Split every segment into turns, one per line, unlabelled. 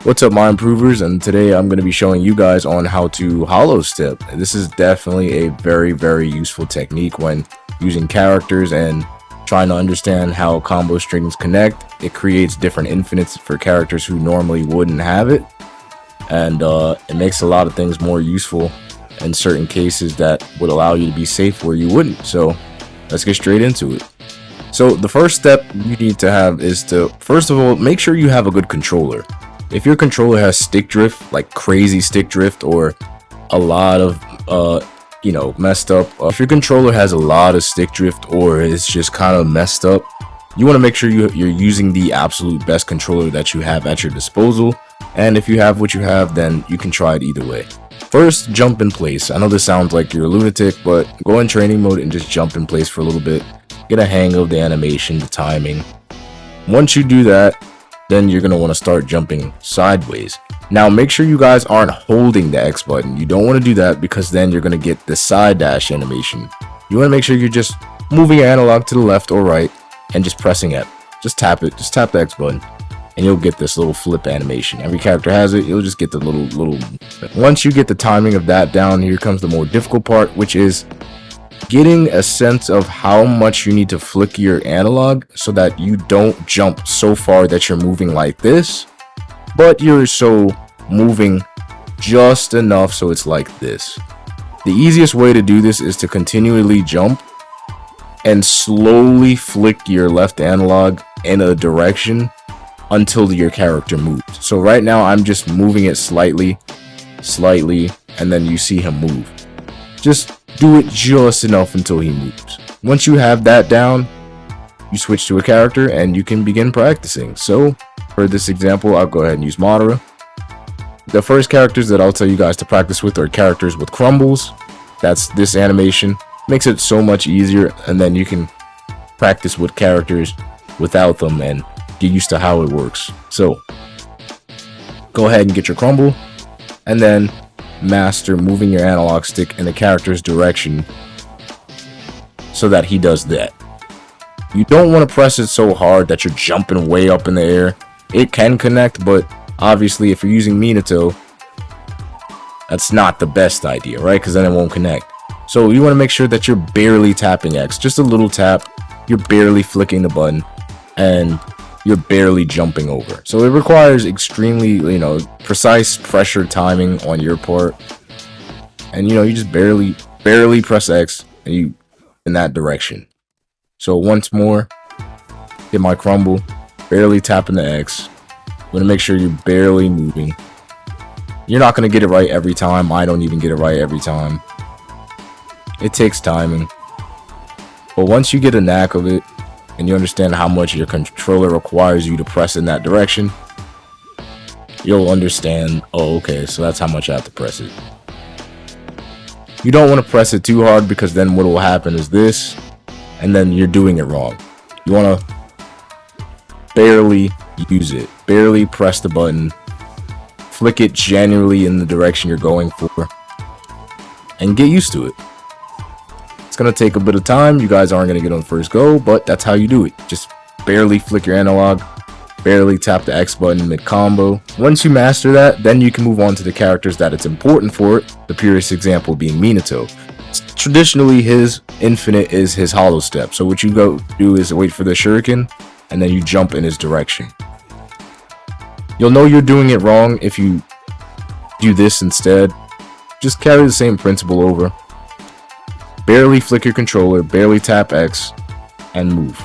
What's up, my improvers? And today I'm going to be showing you guys on how to hollow step. This is definitely a very useful technique when using characters and trying to understand how combo strings connect. It creates different infinites for characters who normally wouldn't have it, and it makes a lot of things more useful in certain cases that would allow you to be safe where you wouldn't. So let's get straight into it. So the first step you need to have is to, first of all, make sure you have a good controller. If your controller has stick drift, like crazy stick drift, or a lot of messed up, if your controller has a lot of stick drift or is just kind of messed up, you want to make sure you're using the absolute best controller that you have at your disposal. And if you have what you have, then you can try it either way. First, jump in place. I know this sounds like you're a lunatic, but go in training mode and just jump in place for a little bit. Get a hang of the animation, the timing. Once you do that, then you're going to want to start jumping sideways. Now make sure you guys aren't holding the X button. You don't want to do that because then you're going to get the side dash animation. You want to make sure you're just moving your analog to the left or right and just pressing it. Just tap it. Just tap the X button and you'll get this little flip animation. Every character has it. You'll just get the little. Once you get the timing of that down, here comes the more difficult part, which is getting a sense of how much you need to flick your analog so that you don't jump so far that you're moving like this, but you're so moving just enough so it's like this. The easiest way to do this is to continually jump and slowly flick your left analog in a direction until your character moves. So right now I'm just moving it slightly, and then you see him move. Just do it just enough until he moves. Once you have that down, you switch to a character and you can begin practicing. So for this example, I'll go ahead and use Madara. The first characters that I'll tell you guys to practice with are characters with crumbles. That's this animation. Makes it so much easier, and then you can practice with characters without them and get used to how it works. So go ahead and get your crumble and then master moving your analog stick in the character's direction so that he does that. You don't want to press it so hard that you're jumping way up in the air. It can connect, but obviously if you're using Minato, that's not the best idea, right? Because then it won't connect. So you want to make sure that you're barely tapping X, just a little tap. You're barely flicking the button and you're barely jumping over. So it requires extremely, precise pressure timing on your part. And you just barely press X and you in that direction. So once more, get my crumble, barely tapping the X. I'm gonna make sure you're barely moving. You're not gonna get it right every time. I don't even get it right every time. It takes timing. But once you get a knack of it, and you understand how much your controller requires you to press in that direction, you'll understand, oh, okay, so that's how much I have to press it. You don't want to press it too hard because then what will happen is this, and then you're doing it wrong. You want to barely use it, barely press the button, flick it generally in the direction you're going for, and get used to it. It's gonna take a bit of time. You guys aren't gonna get on the first go, but that's how you do it. Just barely flick your analog, barely tap the X button mid combo. Once you master that, then you can move on to the characters that it's important for it. The purest example being Minato. Traditionally, his infinite is his hollow step. So what you go do is wait for the shuriken, and then you jump in his direction. You'll know you're doing it wrong if you do this instead. Just carry the same principle over. Barely flick your controller, barely tap X, and move.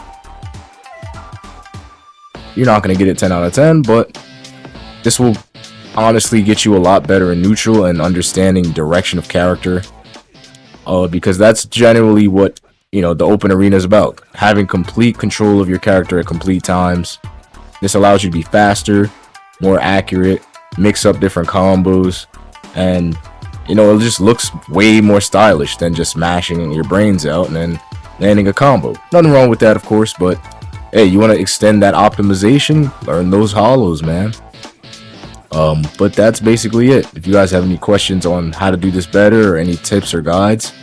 You're not going to get it 10 out of 10, but this will honestly get you a lot better in neutral and understanding direction of character. Because that's generally what, the open arena is about. Having complete control of your character at complete times. This allows you to be faster, more accurate, mix up different combos, and it just looks way more stylish than just smashing your brains out and then landing a combo. Nothing wrong with that, of course, but hey, you want to extend that optimization? Learn those hollows, man. But that's basically it. If you guys have any questions on how to do this better or any tips or guides,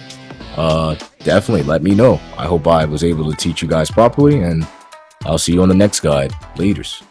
definitely let me know. I hope I was able to teach you guys properly, and I'll see you on the next guide. Laters.